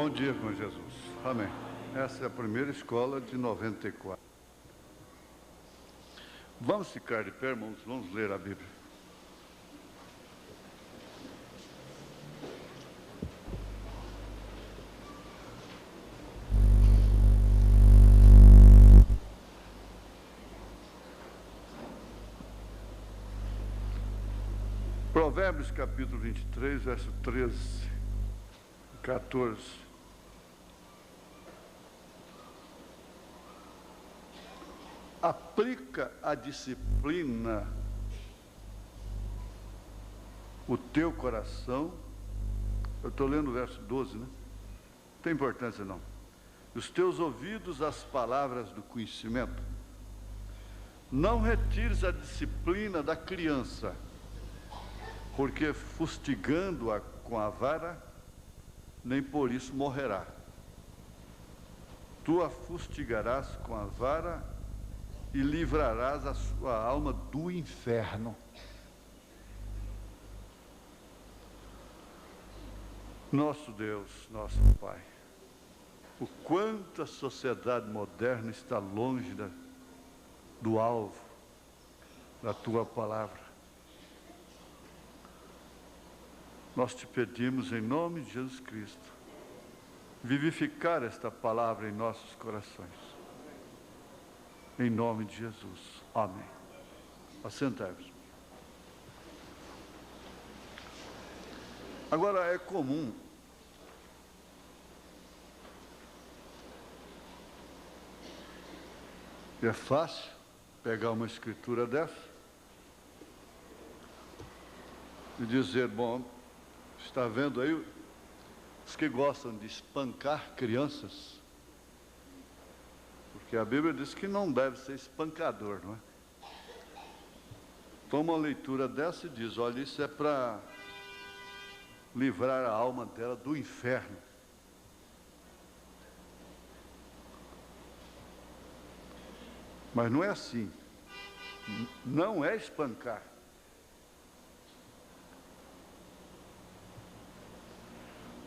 Bom dia com Jesus. Amém. Essa é a primeira escola de 94. Vamos ficar de pé, irmãos, vamos ler a Bíblia. Provérbios capítulo 23, verso 13 e 14. Aplica a disciplina o teu coração. Eu estou lendo o verso 12, né? Não tem importância não. Os teus ouvidos as palavras do conhecimento. Não retires a disciplina da criança, porque fustigando-a com a vara, nem por isso morrerá. Tu a fustigarás com a vara e livrarás a sua alma do inferno. Nosso Deus, nosso Pai, o quanto a sociedade moderna está longe do alvo da Tua palavra. Nós te pedimos em nome de Jesus Cristo, vivificar esta palavra em nossos corações. Em nome de Jesus. Amém. Assentai-vos. Agora, é comum é fácil pegar uma escritura dessa e dizer, bom, está vendo aí os que gostam de espancar crianças? Porque a Bíblia diz que não deve ser espancador, não é? Toma uma leitura dessa e diz, olha, isso é para livrar a alma dela do inferno. Mas não é assim. Não é espancar.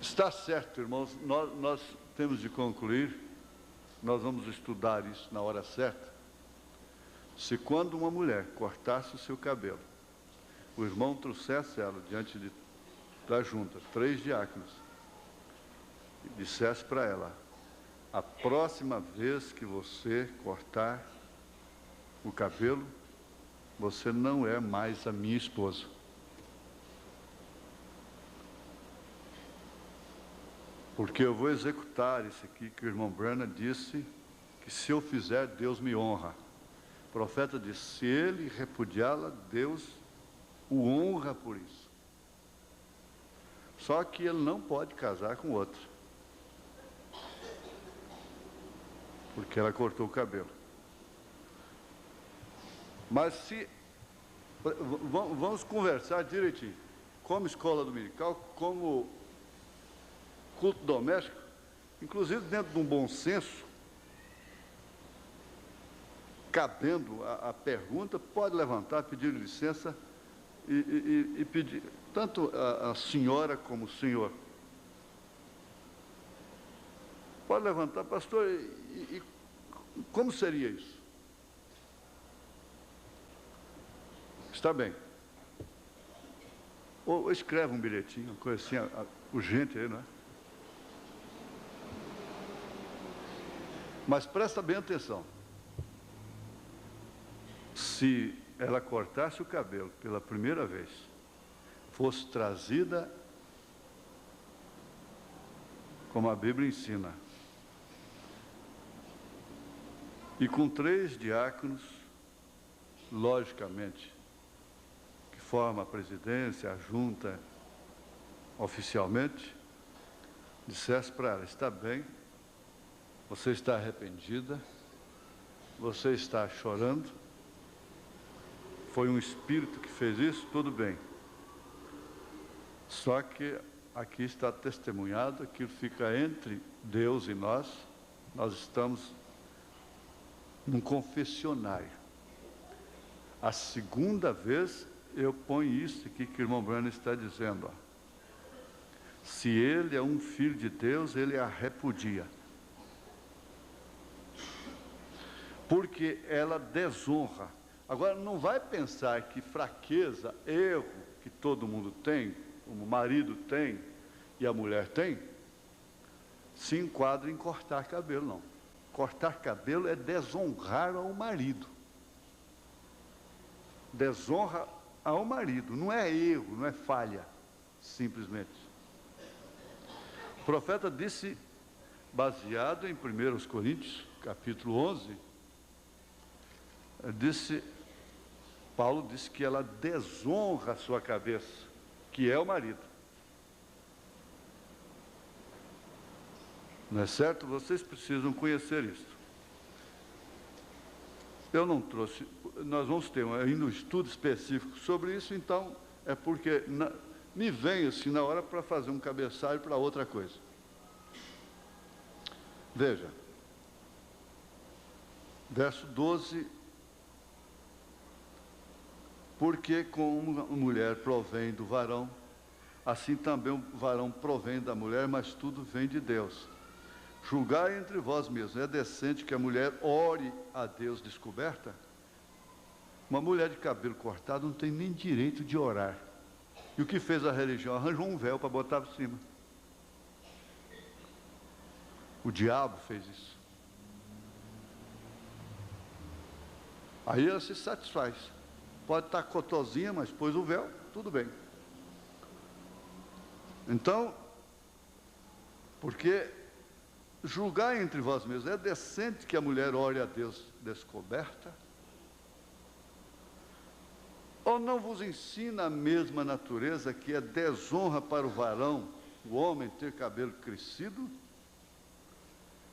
Está certo, irmãos, nós temos de concluir, nós vamos estudar isso na hora certa. Se quando uma mulher cortasse o seu cabelo, o irmão trouxesse ela diante da junta, 3 diáconos, e dissesse para ela, a próxima vez que você cortar o cabelo, você não é mais a minha esposa. Porque eu vou executar isso aqui que o irmão Branham disse, que se eu fizer, Deus me honra. O profeta disse, se ele repudiá-la, Deus o honra por isso. Só que ele não pode casar com outra. Porque ela cortou o cabelo. Mas se... Vamos conversar direitinho. Como escola dominical, como culto doméstico, inclusive dentro de um bom senso, cabendo a pergunta, pode levantar, pedir licença e pedir, tanto a senhora como o senhor. Pode levantar, pastor, e como seria isso? Está bem. Ou escreve um bilhetinho, uma coisa assim, urgente aí, não é? Mas presta bem atenção. Se ela cortasse o cabelo pela primeira vez, fosse trazida, como a Bíblia ensina, e com 3 diáconos, logicamente, que formam a presidência, a junta, oficialmente, dissesse para ela, está bem, você está arrependida, você está chorando, foi um espírito que fez isso, tudo bem. Só que aqui está testemunhado, aquilo fica entre Deus e nós estamos num confessionário. A segunda vez eu ponho isso aqui que o irmão Branham está dizendo, ó. Se ele é um filho de Deus, ele a repudia. Porque ela desonra. Agora, não vai pensar que fraqueza, erro que todo mundo tem, como o marido tem e a mulher tem, se enquadra em cortar cabelo, não. Cortar cabelo é desonrar ao marido. Desonra ao marido, não é erro, não é falha, simplesmente. O profeta disse, baseado em 1 Coríntios, capítulo 11, Paulo disse que ela desonra a sua cabeça, que é o marido. Não é certo? Vocês precisam conhecer isso. Eu não trouxe, nós vamos ter ainda um estudo específico sobre isso, então é porque me vem assim na hora para fazer um cabeçalho para outra coisa. Veja, verso 12, porque como a mulher provém do varão, assim também o varão provém da mulher, mas tudo vem de Deus. Julgai entre vós mesmos, é decente que a mulher ore a Deus descoberta? Uma mulher de cabelo cortado não tem nem direito de orar. E o que fez a religião? Arranjou um véu para botar por cima. O diabo fez isso. Aí ela se satisfaz. Pode estar cotozinha, mas pôs o véu, tudo bem. Então, porque julgar entre vós mesmos, é decente que a mulher ore a Deus descoberta? Ou não vos ensina a mesma natureza que é desonra para o varão, o homem ter cabelo crescido?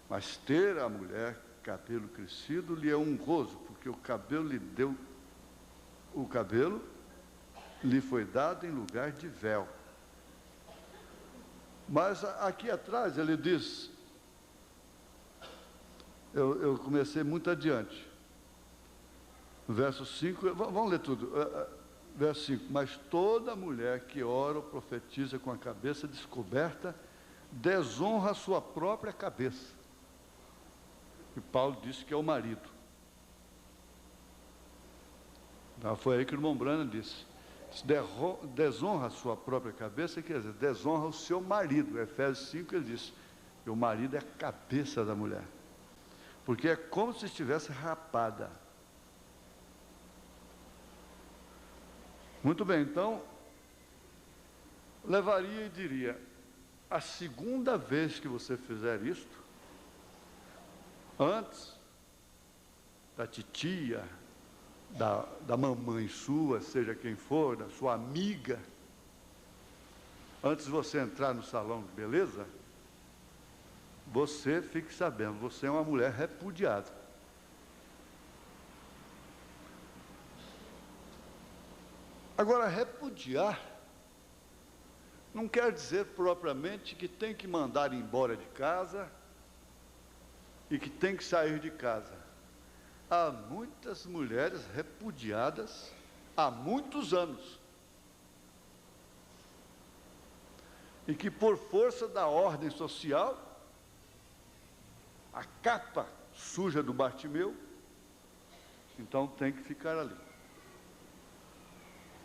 Mas ter a mulher cabelo crescido lhe é honroso, porque o cabelo lhe foi dado em lugar de véu. Mas aqui atrás ele diz, eu comecei muito adiante, no verso 5, vamos ler tudo, verso 5, mas toda mulher que ora ou profetiza com a cabeça descoberta, desonra a sua própria cabeça. E Paulo disse que é o marido. Foi aí que o irmão Branham disse, desonra a sua própria cabeça, quer dizer, desonra o seu marido. Efésios 5 ele disse, que o marido é a cabeça da mulher, porque é como se estivesse rapada. Muito bem, então, levaria e diria, a segunda vez que você fizer isto, antes da titia, da mamãe sua, seja quem for, da sua amiga, antes de você entrar no salão de beleza, você fique sabendo, você é uma mulher repudiada. Agora, repudiar não quer dizer propriamente que tem que mandar embora de casa e que tem que sair de casa. Há muitas mulheres repudiadas há muitos anos e que por força da ordem social, a capa suja do Bartimeu, então tem que ficar ali.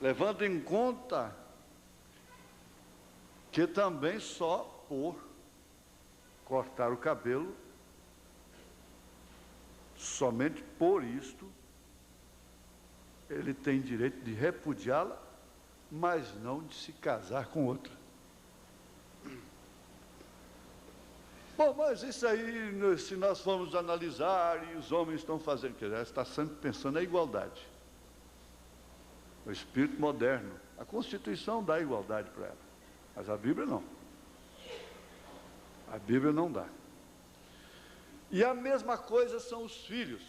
Levando em conta que também só por cortar o cabelo, somente por isto, ele tem direito de repudiá-la, mas não de se casar com outra. Bom, mas isso aí, se nós formos analisar, e os homens estão fazendo, quer dizer, está sempre pensando na igualdade. O espírito moderno, a Constituição dá igualdade para ela, mas a Bíblia não. A Bíblia não dá. E a mesma coisa são os filhos.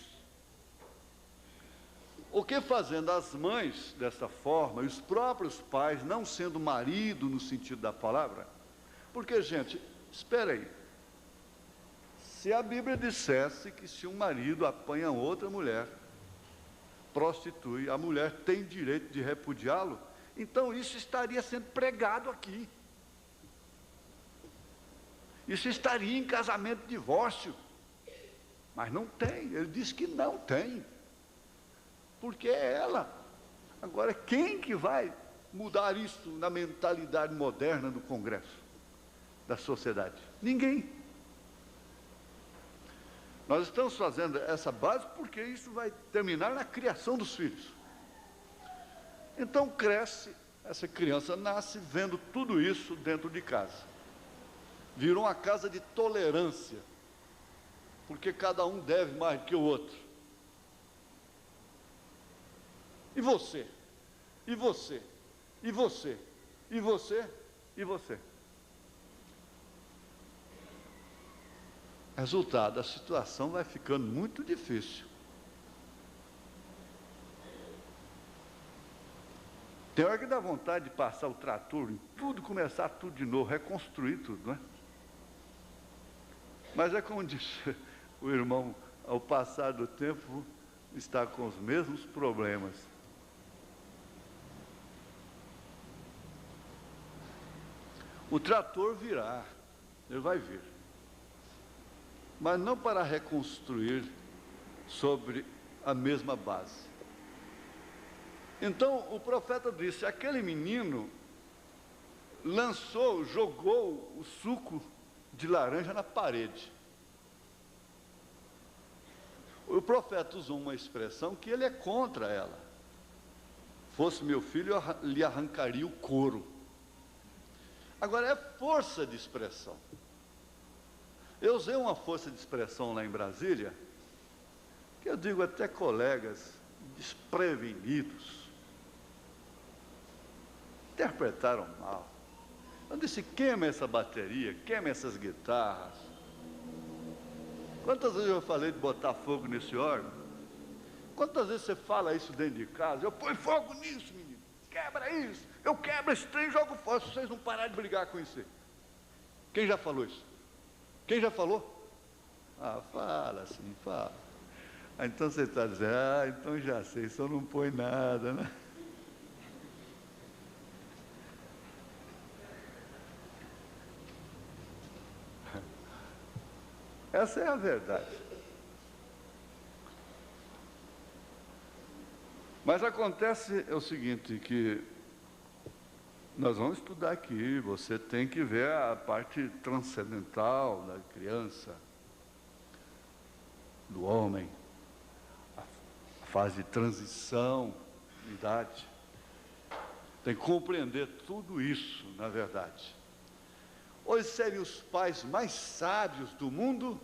O que fazendo as mães dessa forma, e os próprios pais, não sendo marido no sentido da palavra? Porque, gente, espera aí. Se a Bíblia dissesse que se um marido apanha outra mulher, prostitui, a mulher tem direito de repudiá-lo, então isso estaria sendo pregado aqui. Isso estaria em casamento de divórcio. Mas não tem, ele disse que não tem. Porque é ela. Agora, quem que vai mudar isso na mentalidade moderna do Congresso, da sociedade? Ninguém. Nós estamos fazendo essa base porque isso vai terminar na criação dos filhos. Então cresce, essa criança nasce vendo tudo isso dentro de casa. Virou uma casa de tolerância, porque cada um deve mais do que o outro. E você? E você? E você? E você? E você? Resultado, a situação vai ficando muito difícil. Tem hora que dá vontade de passar o trator em tudo, começar tudo de novo, reconstruir tudo, não é? Mas é como disse o irmão, ao passar do tempo, está com os mesmos problemas. O trator virá, ele vai vir. Mas não para reconstruir sobre a mesma base. Então, o profeta disse, aquele menino jogou o suco de laranja na parede. O profeta usou uma expressão que ele é contra ela. Fosse meu filho, eu lhe arrancaria o couro. Agora, é força de expressão. Eu usei uma força de expressão lá em Brasília, que eu digo até colegas desprevenidos, interpretaram mal. Eu disse, queima essa bateria, queima essas guitarras. Quantas vezes eu falei de botar fogo nesse órgão? Quantas vezes você fala isso dentro de casa? Eu ponho fogo nisso, menino, quebra isso, eu quebro esse trem e jogo fora, se vocês não pararem de brigar com isso. Quem já falou isso? Quem já falou? Ah, fala sim, fala. Ah, então você está dizendo, então já sei, só não põe nada, né? Essa é a verdade. Mas acontece o seguinte, que nós vamos estudar aqui, você tem que ver a parte transcendental da criança, do homem, a fase de transição, de idade. Tem que compreender tudo isso, na verdade. Hoje seriam os pais mais sábios do mundo,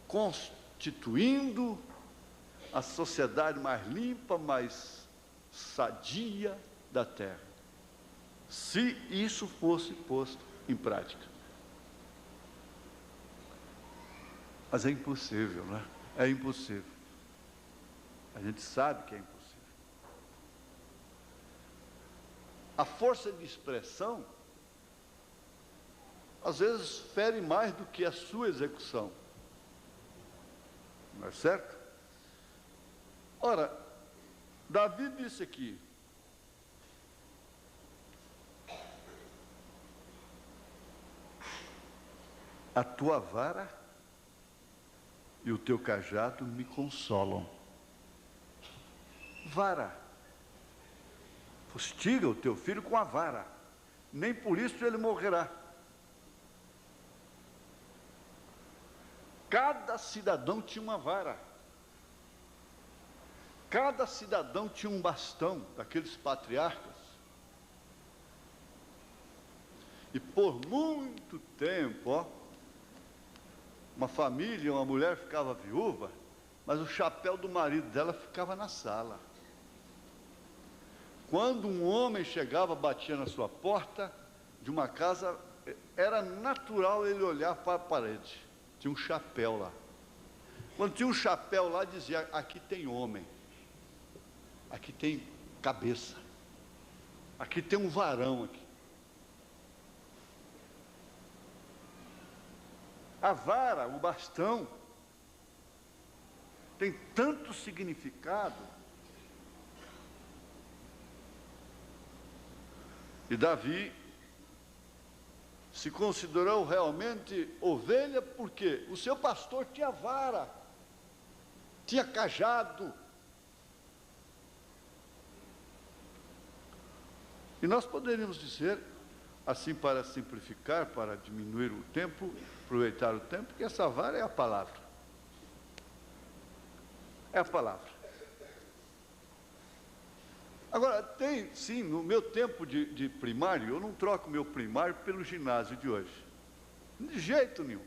constituindo a sociedade mais limpa, mais sadia da terra, se isso fosse posto em prática. Mas é impossível, não é? É impossível. A gente sabe que é impossível. A força de expressão às vezes fere mais do que a sua execução. Não é certo? Ora, Davi disse aqui, a tua vara e o teu cajado me consolam. Vara. Fustiga o teu filho com a vara, nem por isso ele morrerá. Cada cidadão tinha uma vara. Cada cidadão tinha um bastão, daqueles patriarcas. E por muito tempo, uma família, uma mulher ficava viúva, mas o chapéu do marido dela ficava na sala. Quando um homem chegava, batia na sua porta de uma casa, era natural ele olhar para a parede. Tinha um chapéu lá. Quando tinha um chapéu lá, dizia, aqui tem homem. Aqui tem cabeça. Aqui tem um varão aqui. A vara, o bastão, tem tanto significado. E Davi se considerou realmente ovelha, porque o seu pastor tinha vara, tinha cajado. E nós poderíamos dizer, assim para simplificar, para diminuir o tempo, aproveitar o tempo, que essa vara é a palavra. É a palavra. Agora, tem sim, no meu tempo de primário, eu não troco meu primário pelo ginásio de hoje. De jeito nenhum.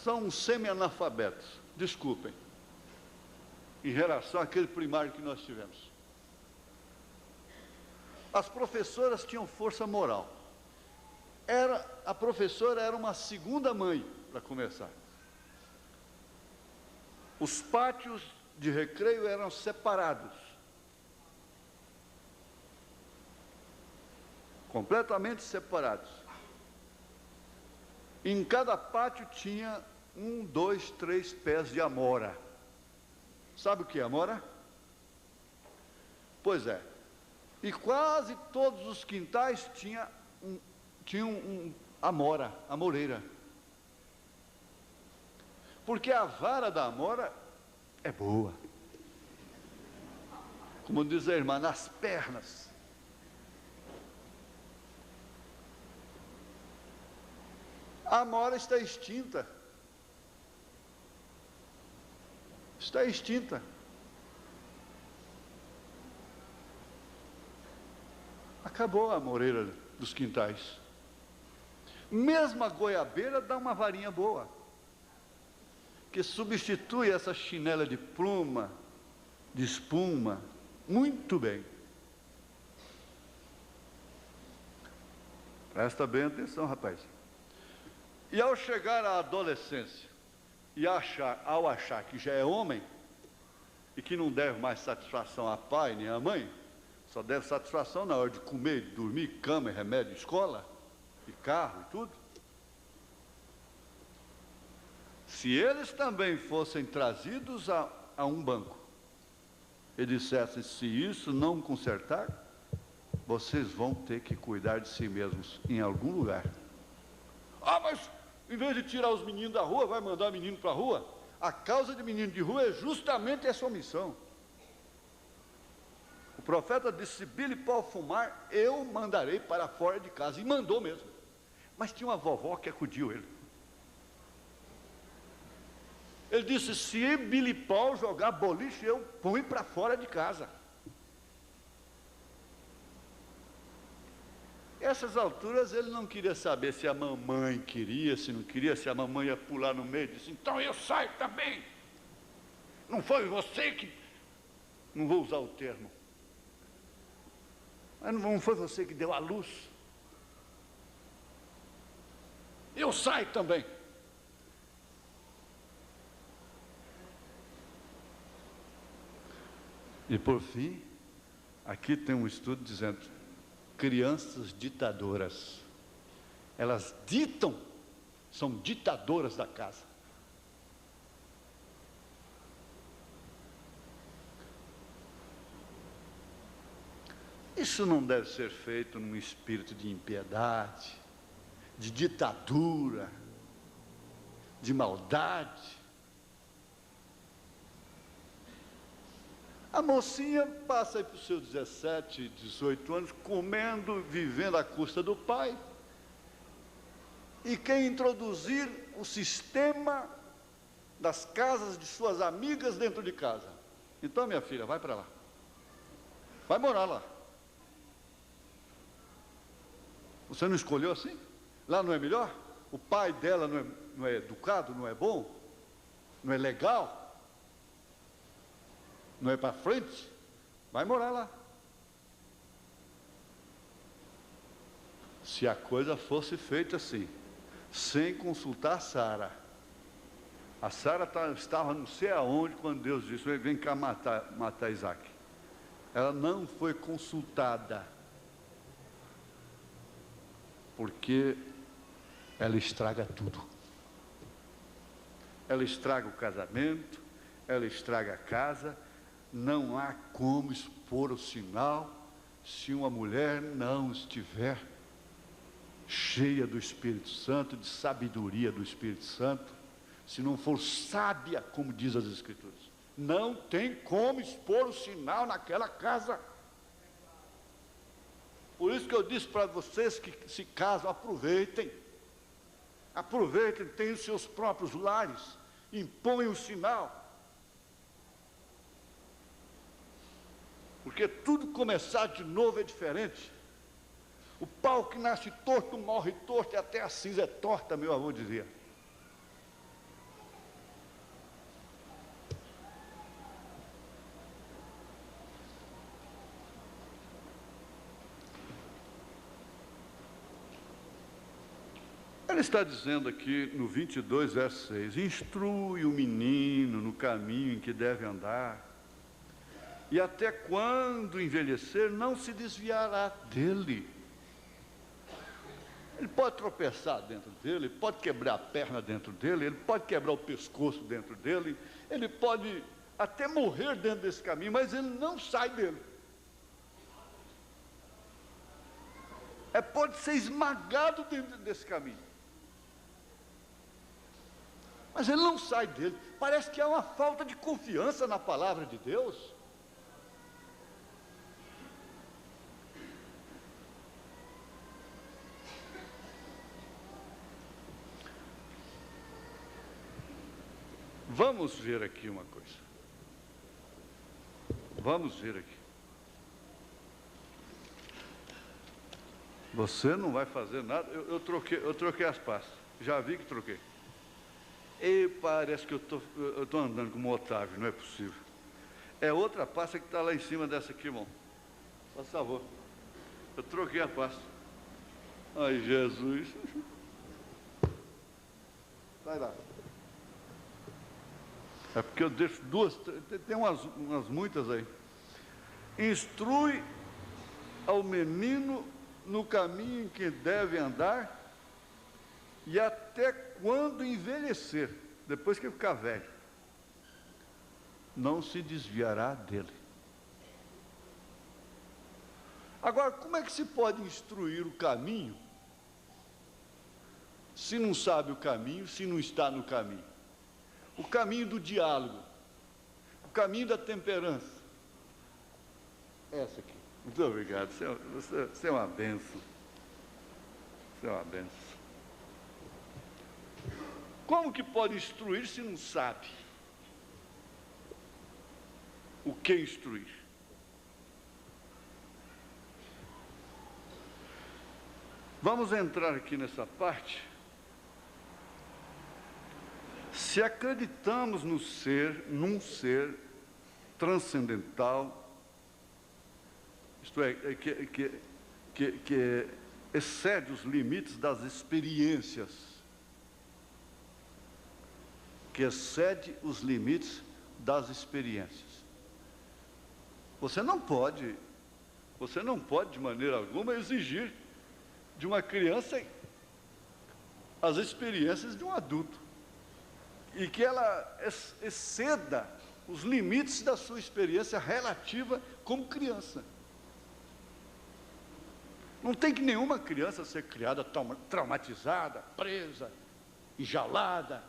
São semi-analfabetos, desculpem, em relação àquele primário que nós tivemos. As professoras tinham força moral. A professora era uma segunda mãe, para começar. Os pátios de recreio eram separados. Completamente separados. Em cada pátio tinha 1, 2, 3 pés de amora. Sabe o que é amora? Pois é. E quase todos os quintais tinham amora, amoreira. Porque a vara da amora é boa. Como diz a irmã, nas pernas. A amora está extinta. Está extinta. Acabou a amoreira dos quintais. Mesmo a goiabeira dá uma varinha boa, que substitui essa chinela de pluma, de espuma, muito bem. Presta bem atenção, rapaz. E ao chegar à adolescência, e ao achar que já é homem, e que não deve mais satisfação a pai nem a mãe, só deve satisfação na hora de comer, de dormir, cama, remédio, escola, e carro e tudo. Se eles também fossem trazidos a um banco e dissessem, se isso não consertar, vocês vão ter que cuidar de si mesmos em algum lugar. Ah, mas em vez de tirar os meninos da rua, vai mandar menino para a rua? A causa de menino de rua é justamente essa omissão. O profeta disse, se Bilipau fumar, eu mandarei para fora de casa. E mandou mesmo. Mas tinha uma vovó que acudiu ele. Ele disse, se Bilipau jogar boliche, eu ponho para fora de casa. Essas alturas ele não queria saber se a mamãe queria, se não queria, se a mamãe ia pular no meio e disse, então eu saio também. Não foi você que... Não vou usar o termo. Mas não foi você que deu a luz. Eu saio também. E por fim, aqui tem um estudo dizendo, crianças ditadoras. Elas ditam, são ditadoras da casa. Isso não deve ser feito num espírito de impiedade, de ditadura, de maldade. A mocinha passa aí para os seus 17, 18 anos, comendo, vivendo à custa do pai, e quer introduzir o sistema das casas de suas amigas dentro de casa. Então, minha filha, vai para lá. Vai morar lá. Você não escolheu assim? Lá não é melhor? O pai dela não é educado, não é bom? Não é legal? Não é para frente? Vai morar lá. Se a coisa fosse feita assim, sem consultar Sara. A Sara estava não sei aonde quando Deus disse, vem cá matar Isaac. Ela não foi consultada. Porque ela estraga tudo. Ela estraga o casamento, ela estraga a casa. Não há como expor o sinal se uma mulher não estiver cheia do Espírito Santo, de sabedoria do Espírito Santo, se não for sábia, como diz as Escrituras, não tem como expor o sinal naquela casa. Por isso que eu disse para vocês que se casam, aproveitem, tenham seus próprios lares, imponham o sinal. Porque tudo começar de novo é diferente. O pau que nasce torto, morre torto, e até a cinza é torta, meu avô dizia. Ele está dizendo aqui no 22, verso 6, instrui o menino no caminho em que deve andar, e até quando envelhecer, não se desviará dele. Ele pode tropeçar dentro dele, ele pode quebrar a perna dentro dele, ele pode quebrar o pescoço dentro dele, ele pode até morrer dentro desse caminho, mas ele não sai dele. Pode ser esmagado dentro desse caminho, mas ele não sai dele. Parece que há uma falta de confiança na palavra de Deus. Vamos ver aqui uma coisa. Vamos ver aqui. Você não vai fazer nada. Eu troquei as pastas. Já vi que troquei. E parece que eu estou andando como um Otávio, não é possível. É outra pasta que está lá em cima dessa aqui, irmão. Por favor. Eu troquei a pasta. Ai, Jesus. Vai lá. É porque eu deixo duas, tem umas muitas aí. Instrui ao menino no caminho em que deve andar, e até quando envelhecer, depois que ficar velho, não se desviará dele. Agora, como é que se pode instruir o caminho, se não sabe o caminho, se não está no caminho? O caminho do diálogo, o caminho da temperança. Essa aqui. Muito obrigado, você é uma bênção. Você é uma bênção. Como que pode instruir se não sabe o que instruir? Vamos entrar aqui nessa parte. Se acreditamos num ser transcendental, isto é, que excede os limites das experiências, Você não pode de maneira alguma exigir de uma criança as experiências de um adulto, e que ela exceda os limites da sua experiência relativa como criança. Não tem que nenhuma criança ser criada traumatizada, presa, enjaulada,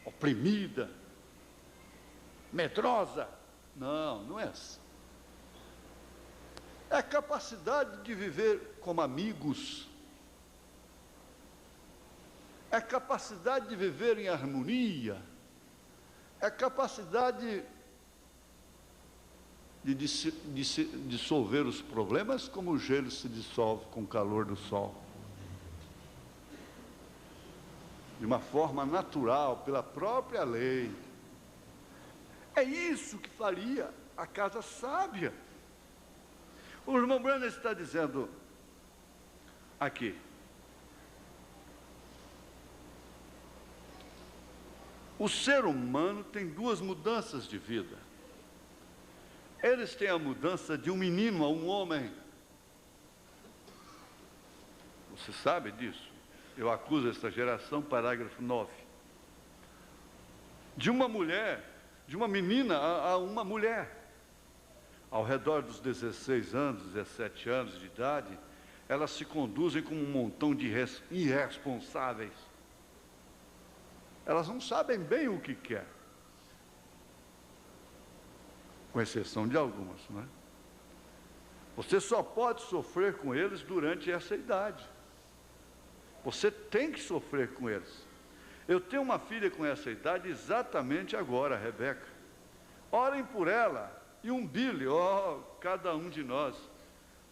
oprimida, medrosa. Não, não é assim. É a capacidade de viver como amigos, é a capacidade de viver em harmonia, é a capacidade de dissolver os problemas como o gelo se dissolve com o calor do sol. De uma forma natural, pela própria lei. É isso que faria a casa sábia. O irmão Branham está dizendo aqui: o ser humano tem duas mudanças de vida. Eles têm a mudança de um menino a um homem. Você sabe disso? Eu acuso esta geração, parágrafo 9. De uma mulher, de uma menina a uma mulher. Ao redor dos 16 anos, 17 anos de idade, elas se conduzem como um montão de irresponsáveis. Elas não sabem bem o que quer, com exceção de algumas, não é? Você só pode sofrer com eles durante essa idade. Você tem que sofrer com eles. Eu tenho uma filha com essa idade exatamente agora, a Rebeca. Orem por ela e um Billy, cada um de nós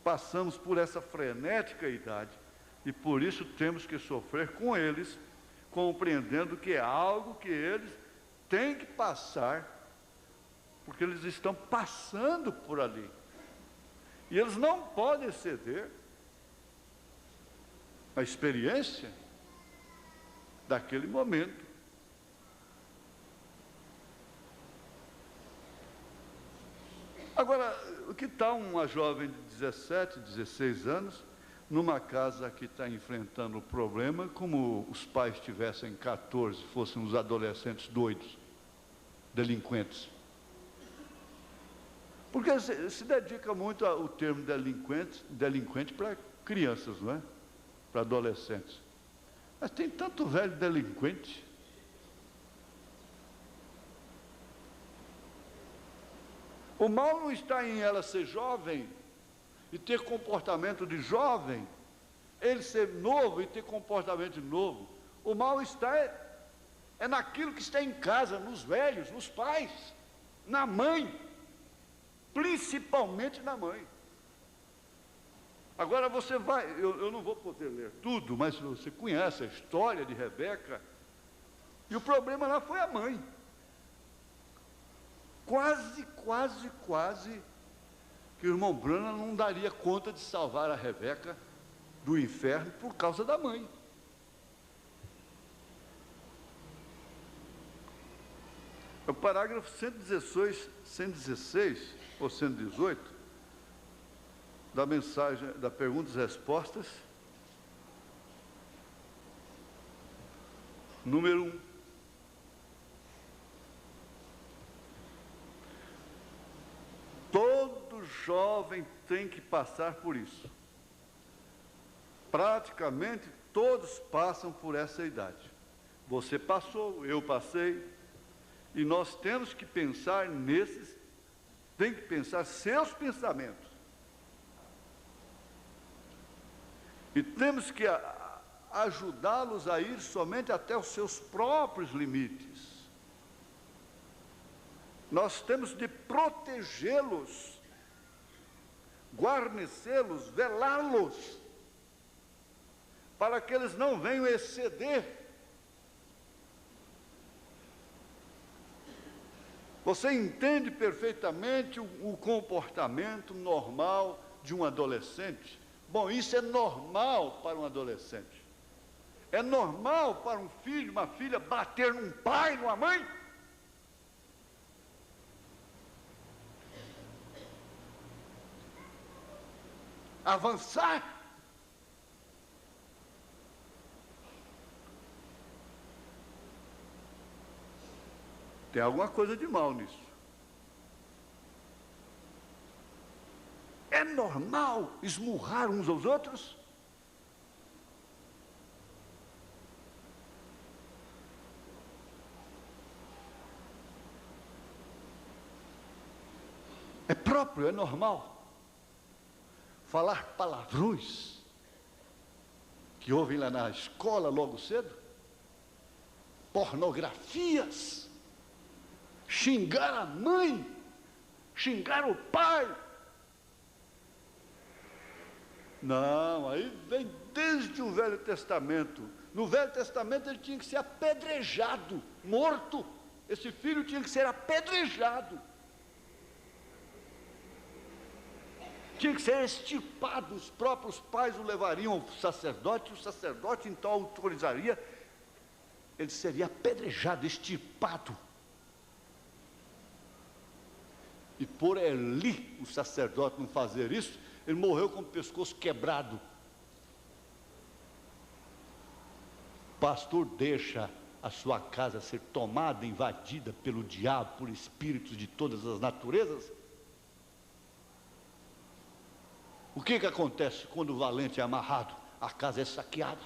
passamos por essa frenética idade e por isso temos que sofrer com eles, compreendendo que é algo que eles têm que passar, porque eles estão passando por ali. E eles não podem ceder à experiência daquele momento. Agora, o que tal uma jovem de 17, 16 anos, numa casa que está enfrentando o problema, como os pais tivessem 14, fossem os adolescentes doidos, delinquentes? Porque se dedica muito ao termo delinquente para crianças, não é? Para adolescentes. Mas tem tanto velho delinquente. O mal não está em ela ser jovem e ter comportamento de jovem, ele ser novo e ter comportamento de novo. O mal está naquilo que está em casa, nos velhos, nos pais, na mãe. Principalmente na mãe. Agora você vai, eu não vou poder ler tudo, mas você conhece a história de Rebeca, e o problema lá foi a mãe. Quase que o irmão Branham não daria conta de salvar a Rebeca do inferno por causa da mãe. O parágrafo 116 ou 118 da mensagem, da perguntas e respostas, número 1. Todo jovem tem que passar por isso. Praticamente todos passam por essa idade. Você passou, eu passei, e nós temos que pensar nesses, tem que pensar seus pensamentos. E temos que ajudá-los a ir somente até os seus próprios limites. Nós temos de protegê-los, guarnecê-los, velá-los, para que eles não venham exceder. Você entende perfeitamente o comportamento normal de um adolescente? Bom, isso é normal para um adolescente. É normal para um filho, uma filha, bater num pai, numa mãe? Avançar? Tem alguma coisa de mal nisso. É normal esmurrar uns aos outros? É próprio, é normal falar palavrões que ouvem lá na escola logo cedo? Pornografias? Xingar a mãe? Xingar o pai? Não, aí vem desde o Velho Testamento. No Velho Testamento ele tinha que ser apedrejado, morto. Esse filho tinha que ser apedrejado. Tinha que ser extirpado. Os próprios pais o levariam ao sacerdote, o sacerdote então autorizaria. Ele seria apedrejado, extirpado. E por Eli, o sacerdote, não fazer isso, ele morreu com o pescoço quebrado. O pastor deixa a sua casa ser tomada, invadida pelo diabo, por espíritos de todas as naturezas. O que acontece quando o valente é amarrado? A casa é saqueada.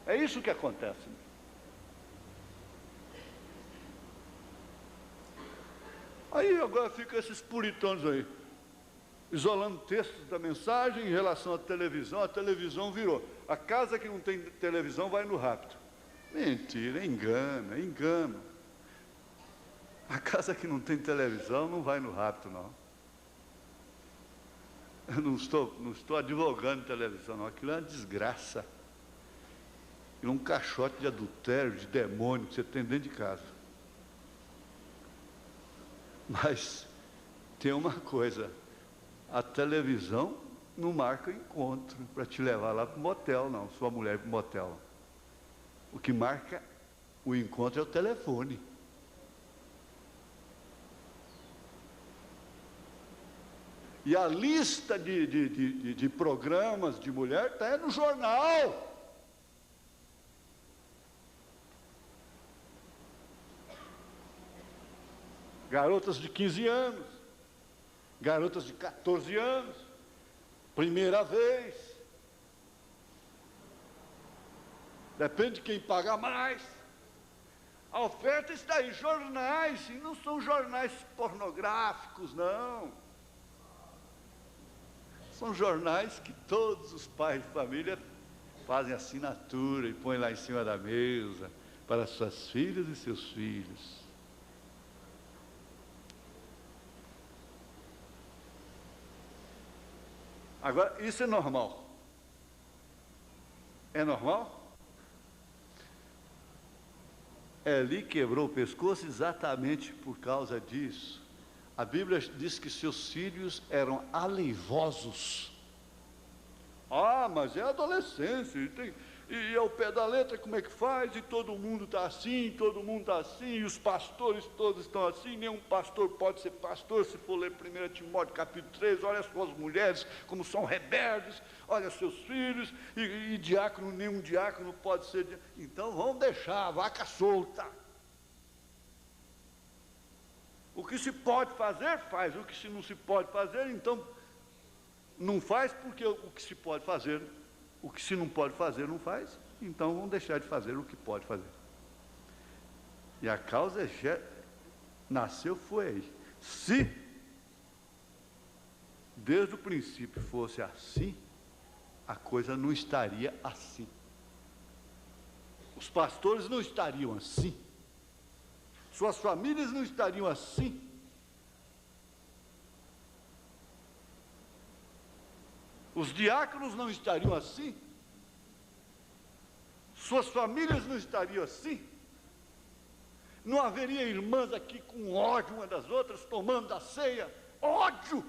É isso que acontece. Aí agora ficam esses puritanos aí, isolando textos da mensagem em relação à televisão. A televisão virou. A casa que não tem televisão vai no rapto. Mentira, engano, é engano. A casa que não tem televisão não vai no rapto, não. Eu não estou advogando televisão, não. Aquilo é uma desgraça. Aquilo é um caixote de adultério, de demônio que você tem dentro de casa. Mas tem uma coisa, a televisão não marca encontro para te levar lá para o motel, não, sua mulher para o motel. O que marca o encontro é o telefone. E a lista de programas de mulher está no jornal. Garotas de 15 anos, garotas de 14 anos, primeira vez. Depende de quem paga mais. A oferta está aí, jornais, e não são jornais pornográficos, não. São jornais que todos os pais de família fazem assinatura e põem lá em cima da mesa para suas filhas e seus filhos. Agora, isso é normal? É normal? Eli quebrou o pescoço exatamente por causa disso. A Bíblia diz que seus filhos eram aleivosos. Ah, mas é adolescência, e ao pé da letra como é que faz? E todo mundo está assim, todo mundo está assim, e os pastores todos estão assim, nenhum pastor pode ser pastor. Se for ler 1 Timóteo capítulo 3, olha as suas mulheres como são rebeldes, olha seus filhos, e diácono, nenhum diácono pode ser. Então vamos deixar a vaca solta. O que se pode fazer, faz. O que se não se pode fazer, então não faz, porque o que se pode fazer, o que se não pode fazer, não faz. Então vamos deixar de fazer o que pode fazer. E a causa nasceu foi aí. Se desde o princípio fosse assim, a coisa não estaria assim. Os pastores não estariam assim. Suas famílias não estariam assim. Os diáconos não estariam assim. Suas famílias não estariam assim. Não haveria irmãs aqui com ódio uma das outras, tomando a ceia. Ódio!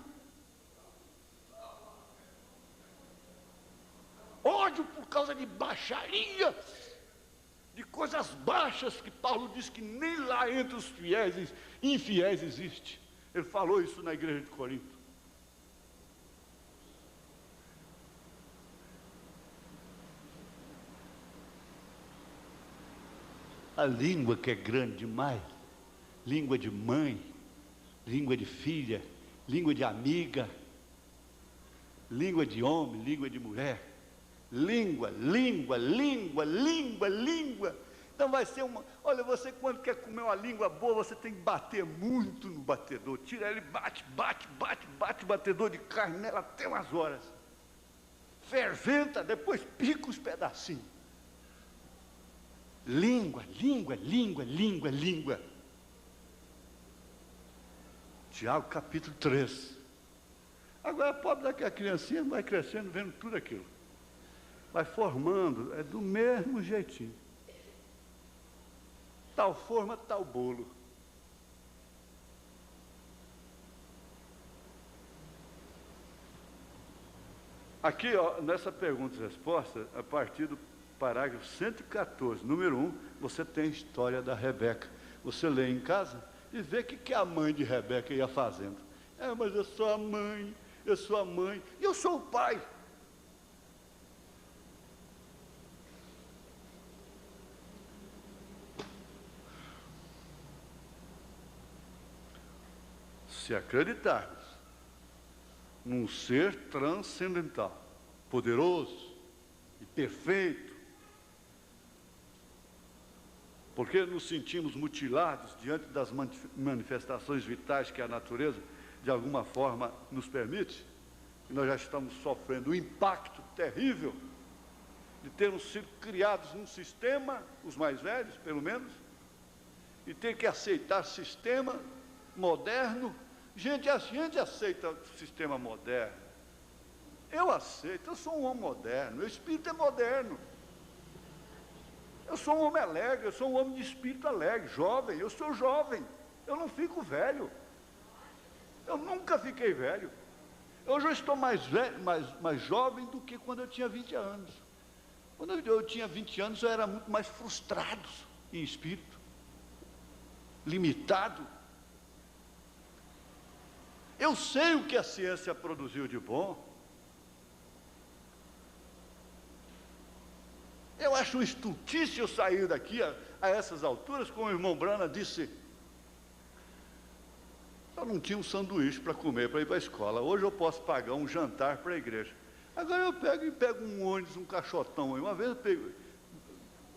Ódio por causa de baixaria, de coisas baixas que Paulo diz que nem lá entre os fiéis, infiéis existe. Ele falou isso na igreja de Corinto. A língua que é grande demais, língua de mãe, língua de filha, língua de amiga, língua de homem, língua de mulher. Língua. Então vai ser uma. Olha, você quando quer comer uma língua boa, você tem que bater muito no batedor. Tira ele, bate o batedor de carne nela até umas horas. Ferventa, depois pica os pedacinhos. Língua. Tiago capítulo 3. Agora, pobre daquela criancinha vai crescendo, vendo tudo aquilo. Vai formando, é do mesmo jeitinho. Tal forma, tal bolo. Aqui, ó, nessa pergunta e resposta, a partir do parágrafo 114, número 1, você tem a história da Rebeca. Você lê em casa e vê o que a mãe de Rebeca ia fazendo. Mas eu sou a mãe, e eu sou o pai. Se acreditarmos num ser transcendental, poderoso e perfeito. Porque nos sentimos mutilados diante das manifestações vitais que a natureza, de alguma forma, nos permite, e nós já estamos sofrendo o impacto terrível de termos sido criados num sistema, os mais velhos, pelo menos, e ter que aceitar sistema moderno. Gente, a gente aceita o sistema moderno. Eu aceito, eu sou um homem moderno, meu espírito é moderno. Eu sou um homem alegre, eu sou um homem de espírito alegre, jovem, eu sou jovem, eu não fico velho. Eu nunca fiquei velho. Hoje eu estou mais velho, mais jovem do que quando eu tinha 20 anos. Quando eu tinha 20 anos, eu era muito mais frustrado em espírito, limitado. Eu sei o que a ciência produziu de bom. Eu acho estultício eu sair daqui a essas alturas, como o irmão Brana disse, eu não tinha um sanduíche para comer, para ir para a escola. Hoje eu posso pagar um jantar para a igreja. Agora eu pego um ônibus, um caixotão. Uma vez eu pego,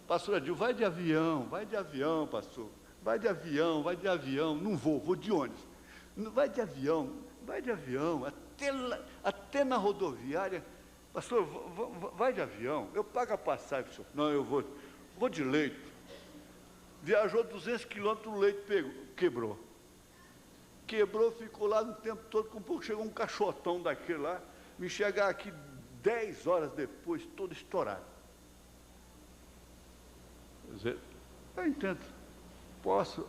pastor Adil, vai de avião, pastor. Vai de avião. Não vou de ônibus. Vai de avião, até na rodoviária. Pastor, vai de avião, eu pago a passagem, senhor. Não, eu vou de leito. Viajou 200 quilômetros, o leito quebrou. Quebrou, ficou lá no tempo todo, com um pouco chegou um caixotão daquele lá, me chegar aqui 10 horas depois, todo estourado. Quer dizer, eu entendo, posso,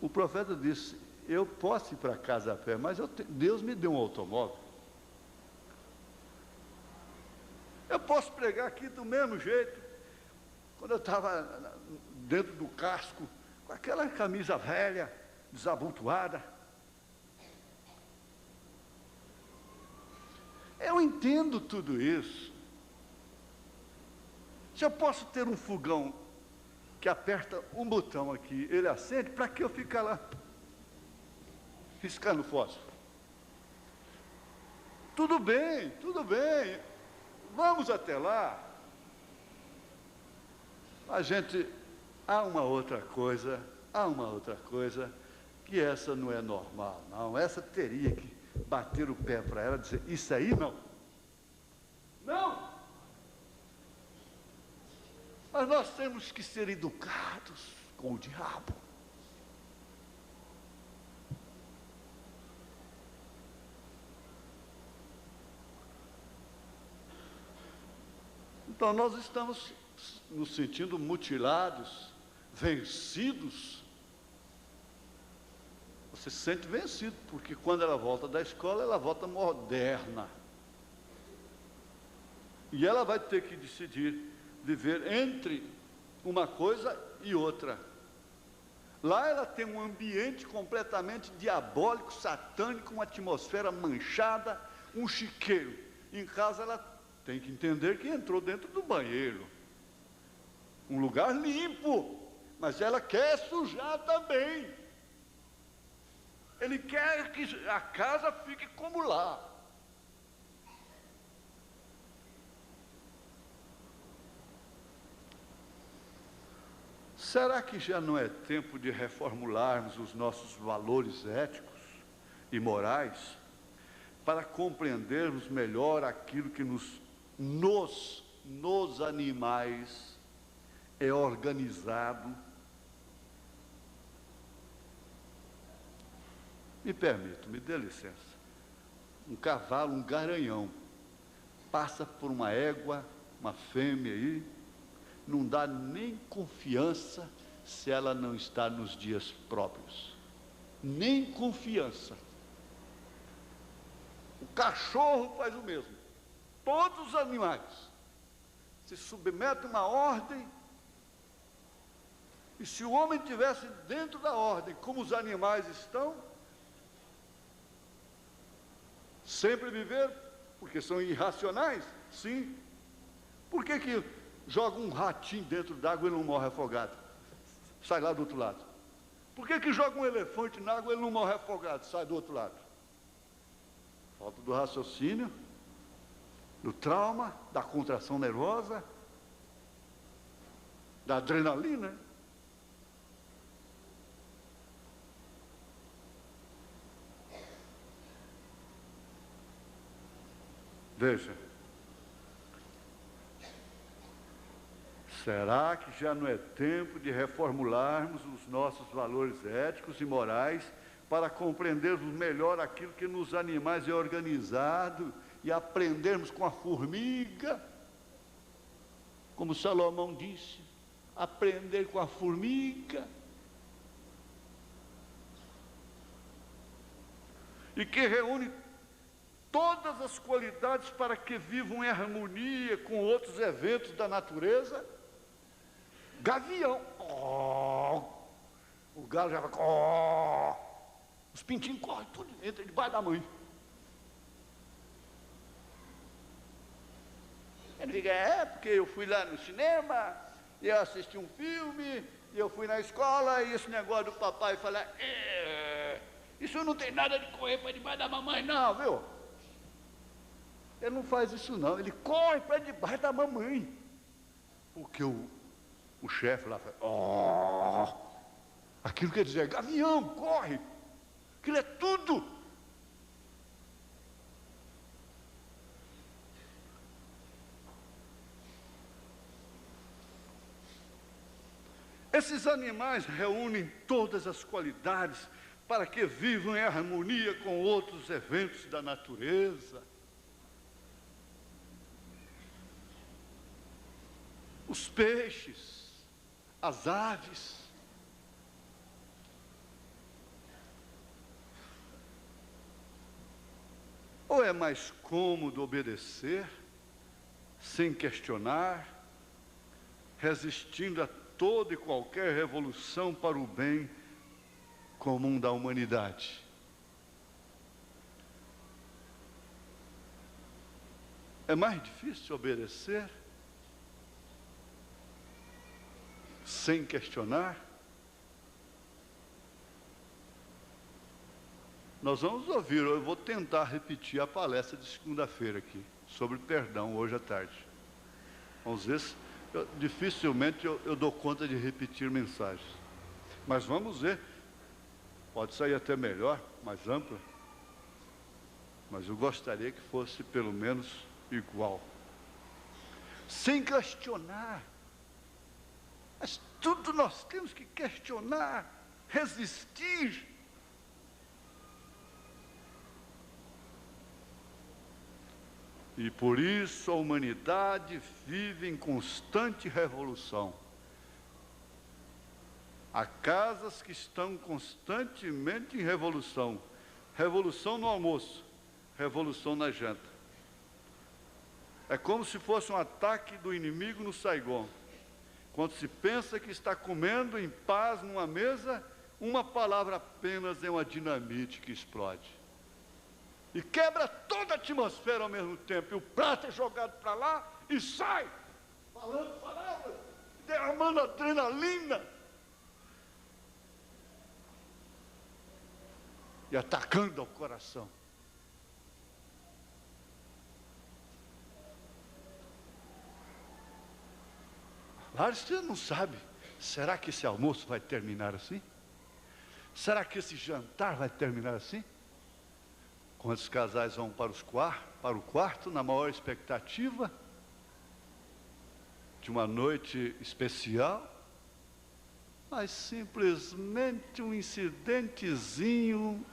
o profeta disse, eu posso ir para casa a pé, mas Deus me deu um automóvel. Eu posso pregar aqui do mesmo jeito. Quando eu estava dentro do casco, com aquela camisa velha, desabotoada. Eu entendo tudo isso. Se eu posso ter um fogão que aperta um botão aqui, ele acende, para que eu ficar lá riscando fósforo? Tudo bem. Vamos até lá. Há uma outra coisa, que essa não é normal, não. Essa teria que bater o pé para ela e dizer, isso aí não. Não! Mas nós temos que ser educados com o diabo. Então, nós estamos nos sentindo mutilados, vencidos. Você se sente vencido, porque quando ela volta da escola, ela volta moderna. E ela vai ter que decidir viver entre uma coisa e outra. Lá ela tem um ambiente completamente diabólico, satânico, uma atmosfera manchada, um chiqueiro. Em casa ela tem que entender que entrou dentro do banheiro. Um lugar limpo, mas ela quer sujar também. Ele quer que a casa fique como lá. Será que já não é tempo de reformularmos os nossos valores éticos e morais para compreendermos melhor aquilo que nos animais é organizado? Me permito, me dê licença. Um cavalo, um garanhão, passa por uma égua, uma fêmea aí, não dá nem confiança se ela não está nos dias próprios. Nem confiança. O cachorro faz o mesmo. Todos os animais se submetem a uma ordem, e se o homem estivesse dentro da ordem, como os animais estão, sempre viver, porque são irracionais, sim. Por que joga um ratinho dentro d'água e ele não morre afogado? Sai lá do outro lado. Por que joga um elefante na água e ele não morre afogado? Sai do outro lado. falta do raciocínio, do trauma, da contração nervosa, da adrenalina. Veja, será que já não é tempo de reformularmos os nossos valores éticos e morais para compreendermos melhor aquilo que nos animais é organizado e aprendermos com a formiga? Como Salomão disse, aprender com a formiga. E que reúne todas as qualidades para que vivam em harmonia com outros eventos da natureza. Gavião. Oh, o galo já vai. Oh, os pintinhos correm tudo, entra debaixo da mãe. Ele diga, porque eu fui lá no cinema, e eu assisti um filme, e eu fui na escola, e esse negócio do papai falar, isso não tem nada de correr para debaixo da mamãe não, viu? Ele não faz isso não, ele corre para debaixo da mamãe. Porque o chefe lá fala, aquilo quer dizer, gavião, corre, aquilo é tudo. Esses animais reúnem todas as qualidades para que vivam em harmonia com outros eventos da natureza. Os peixes, as aves. Ou é mais cômodo obedecer, sem questionar, resistindo a toda e qualquer revolução para o bem comum da humanidade? É mais difícil obedecer, sem questionar? Nós vamos ouvir, eu vou tentar repetir a palestra de segunda-feira aqui, sobre perdão, hoje à tarde. Vamos ver se, dificilmente eu dou conta de repetir mensagens. Mas vamos ver, pode sair até melhor, mais ampla, mas eu gostaria que fosse pelo menos igual. Sem questionar. Mas tudo nós temos que questionar, resistir. E por isso a humanidade vive em constante revolução. Há casas que estão constantemente em revolução. Revolução no almoço, revolução na janta. É como se fosse um ataque do inimigo no Saigon. Quando se pensa que está comendo em paz numa mesa, uma palavra apenas é uma dinamite que explode. E quebra toda a atmosfera ao mesmo tempo. E o prato é jogado para lá e sai, falando palavras, derramando adrenalina. E atacando ao coração. Claro, você não sabe, será que esse almoço vai terminar assim? Será que esse jantar vai terminar assim? Quantos casais vão para o quarto na maior expectativa de uma noite especial, mas simplesmente um incidentezinho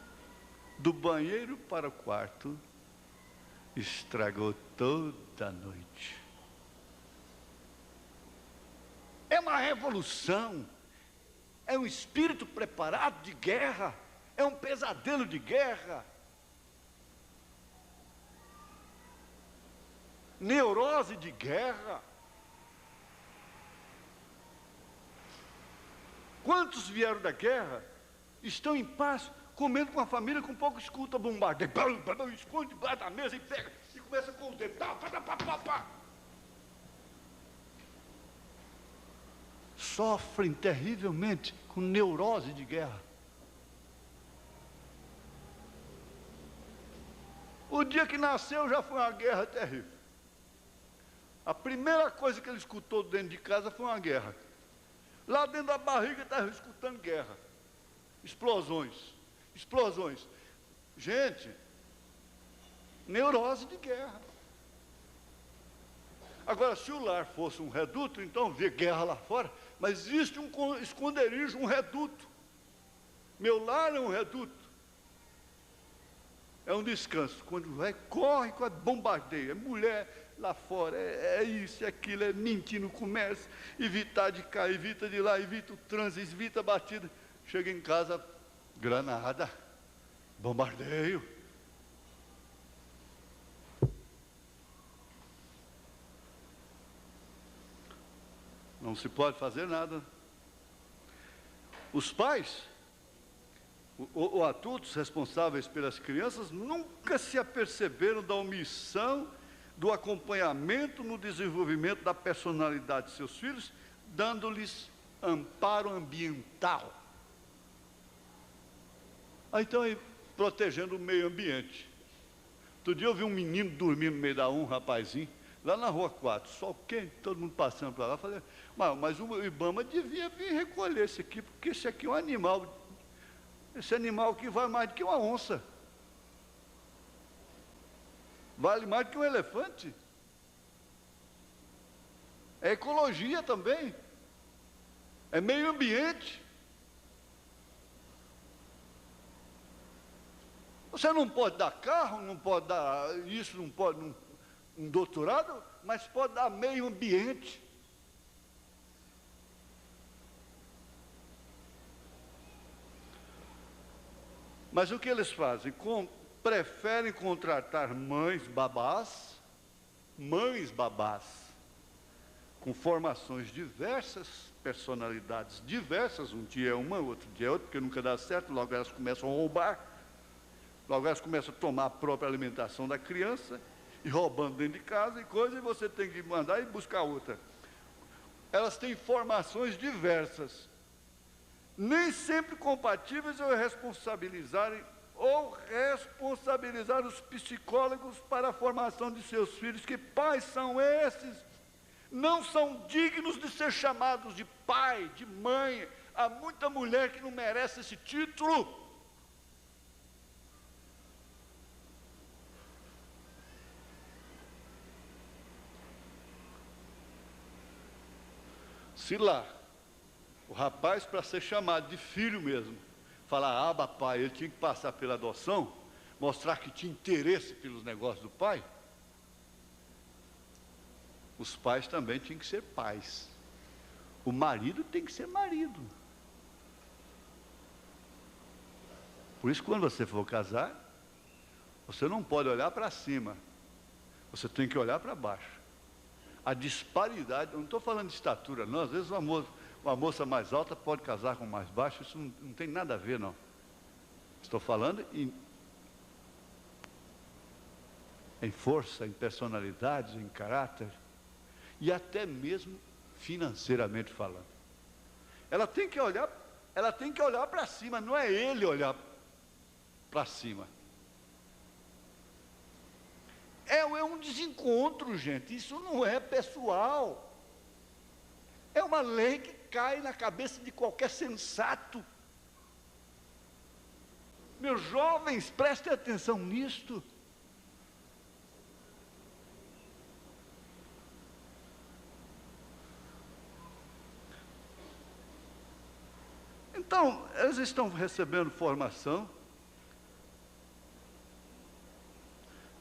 do banheiro para o quarto estragou toda a noite. É uma revolução, é um espírito preparado de guerra, é um pesadelo de guerra. Neurose de guerra. Quantos vieram da guerra, estão em paz, comendo com a família, com pouco escuta bombardeio, esconde debaixo da mesa e pega, e começa com os dedos, sofrem terrivelmente com neurose de guerra. O dia que nasceu já foi uma guerra terrível. A primeira coisa que ele escutou dentro de casa foi uma guerra. Lá dentro da barriga estava escutando guerra. Explosões. Explosões. Gente, neurose de guerra. Agora, se o lar fosse um reduto, então vê guerra lá fora, mas existe um esconderijo, um reduto. Meu lar é um reduto. É um descanso. Quando vai, corre, bombardeia. É mulher lá fora, é isso, é aquilo, é mentir no comércio, evitar de cá, evita de lá, evita o trânsito, evita a batida. Chega em casa, granada, bombardeio. Não se pode fazer nada. Os pais, ou adultos responsáveis pelas crianças, nunca se aperceberam da omissão, do acompanhamento no desenvolvimento da personalidade de seus filhos, dando-lhes amparo ambiental. Então, protegendo o meio ambiente. Outro dia eu vi um menino dormindo no meio da um rapazinho, lá na Rua 4, sol quente, todo mundo passando para lá. Falei, mas o Ibama devia vir recolher esse aqui, porque esse aqui é um animal, esse animal aqui vale mais do que uma onça. Vale mais do que um elefante. É ecologia também. É meio ambiente. Você não pode dar carro, não pode dar isso, não pode um doutorado, mas pode dar meio ambiente. Mas o que eles fazem? Preferem contratar mães babás, com formações diversas, personalidades diversas, um dia é uma, outro dia é outra, porque nunca dá certo, logo elas começam a roubar, logo elas começam a tomar a própria alimentação da criança, e roubando dentro de casa e coisa, e você tem que mandar e buscar outra. Elas têm formações diversas, nem sempre compatíveis ou responsabilizar os psicólogos para a formação de seus filhos. Que pais são esses? Não são dignos de ser chamados de pai, de mãe. Há muita mulher que não merece esse título. Se lá, o rapaz, para ser chamado de filho mesmo, falar, aba pai, ele tinha que passar pela adoção, mostrar que tinha interesse pelos negócios do pai, os pais também tinham que ser pais. O marido tem que ser marido. Por isso, quando você for casar, você não pode olhar para cima, você tem que olhar para baixo. A disparidade, eu não estou falando de estatura, não. Às vezes uma moça mais alta pode casar com mais baixo, isso não tem nada a ver, não. Estou falando em força, em personalidade, em caráter, e até mesmo financeiramente falando. Ela tem que olhar para cima, não é ele olhar para cima. É um desencontro, gente, isso não é pessoal. É uma lei que cai na cabeça de qualquer sensato. Meus jovens, prestem atenção nisto. Então, eles estão recebendo formação.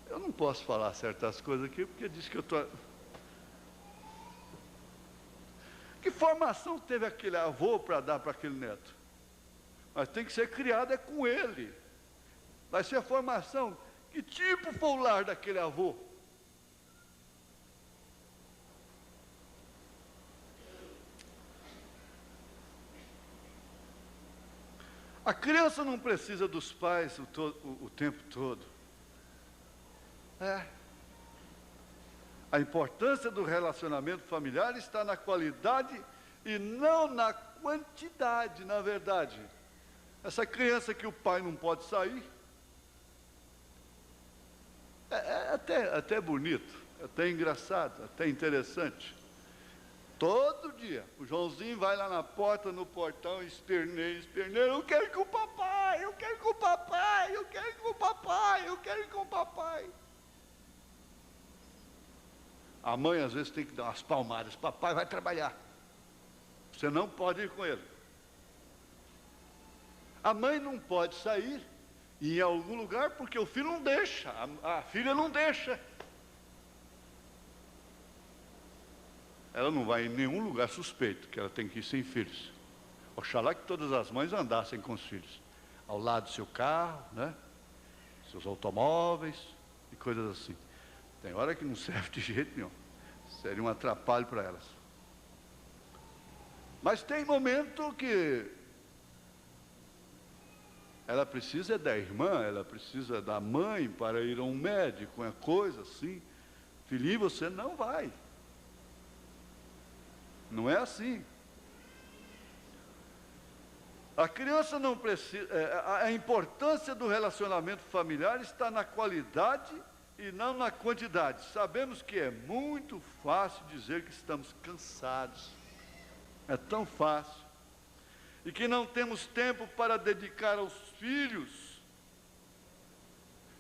Eu não posso falar certas coisas aqui, porque diz que eu estou... Que formação teve aquele avô para dar para aquele neto? Mas tem que ser criada com ele. Vai ser a formação. Que tipo foi o lar daquele avô? A criança não precisa dos pais o tempo todo. A importância do relacionamento familiar está na qualidade e não na quantidade, na verdade. Essa criança que o pai não pode sair, até bonito, até engraçado, até interessante. Todo dia, o Joãozinho vai lá na porta, no portão, esperneia, eu quero ir com o papai, eu quero ir com o papai, eu quero ir com o papai, eu quero ir com o papai. A mãe às vezes tem que dar umas palmadas, papai vai trabalhar, você não pode ir com ele. A mãe não pode sair em algum lugar porque o filho não deixa, a filha não deixa. Ela não vai em nenhum lugar suspeito, que ela tem que ir sem filhos. Oxalá que todas as mães andassem com os filhos, ao lado do seu carro, né? Seus automóveis e coisas assim. Tem hora que não serve de jeito nenhum, seria um atrapalho para elas. Mas tem momento que ela precisa da irmã, ela precisa da mãe para ir a um médico, uma coisa assim. Filhinho, você não vai. Não é assim. A criança não precisa. A importância do relacionamento familiar está na qualidade e não na quantidade. Sabemos que é muito fácil dizer que estamos cansados. É tão fácil. E que não temos tempo para dedicar aos filhos.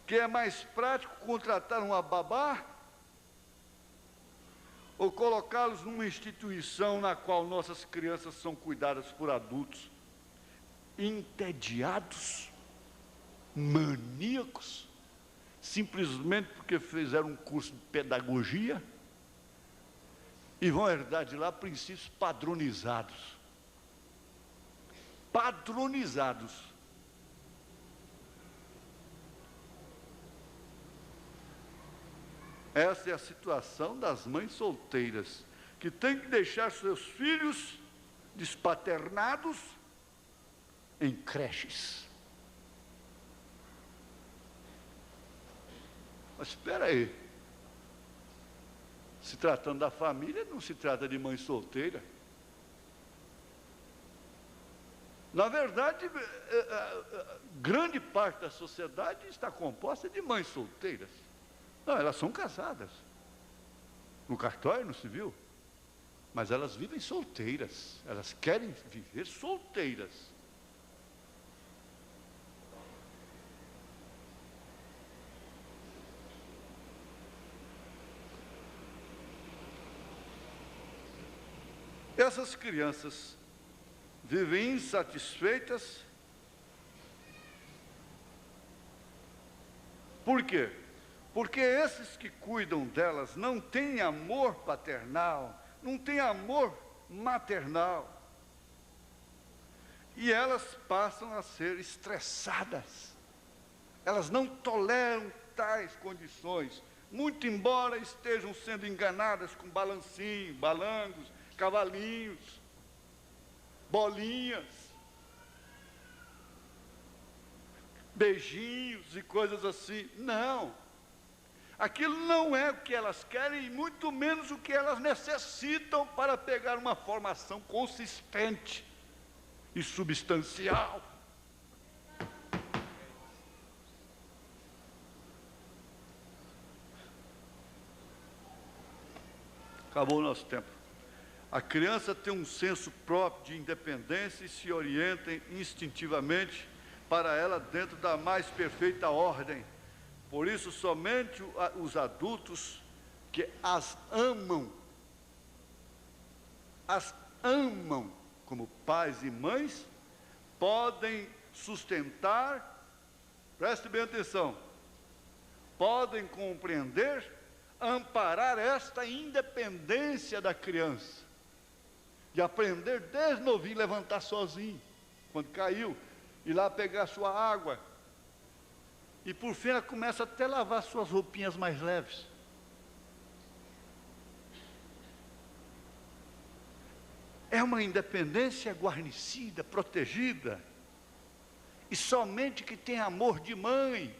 Que é mais prático contratar uma babá ou colocá-los numa instituição na qual nossas crianças são cuidadas por adultos entediados, maníacos, simplesmente porque fizeram um curso de pedagogia e vão herdar de lá princípios padronizados. Padronizados. Essa é a situação das mães solteiras, que têm que deixar seus filhos despaternados em creches. Mas espera aí, se tratando da família, não se trata de mãe solteira. Na verdade, grande parte da sociedade está composta de mães solteiras. Não, elas são casadas, no cartório, no civil, mas elas vivem solteiras, elas querem viver solteiras. Essas crianças vivem insatisfeitas. Por quê? Porque esses que cuidam delas não têm amor paternal, não têm amor maternal. E elas passam a ser estressadas. Elas não toleram tais condições, muito embora estejam sendo enganadas com balancinho, balangos, cavalinhos, bolinhas, beijinhos e coisas assim. Não. Aquilo não é o que elas querem e muito menos o que elas necessitam para pegar uma formação consistente e substancial. Acabou o nosso tempo. A criança tem um senso próprio de independência e se orienta instintivamente para ela dentro da mais perfeita ordem. Por isso, somente os adultos que as amam como pais e mães, podem sustentar, preste bem atenção, podem compreender, amparar esta independência da criança, de aprender desde novinho a levantar sozinho, quando caiu, ir lá pegar sua água, e por fim ela começa até a lavar suas roupinhas mais leves. É uma independência guarnecida, protegida, e somente que tem amor de mãe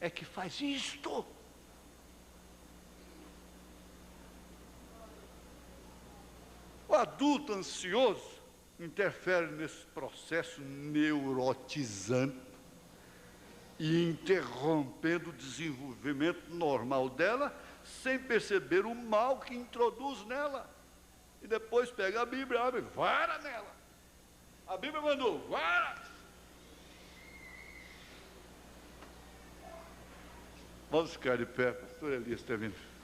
é que faz isto. O adulto ansioso interfere nesse processo neurotizante e interrompendo o desenvolvimento normal dela, sem perceber o mal que introduz nela. E depois pega a Bíblia, abre, vara nela. A Bíblia mandou, vara. Vamos ficar de pé, pastor Elias está vindo.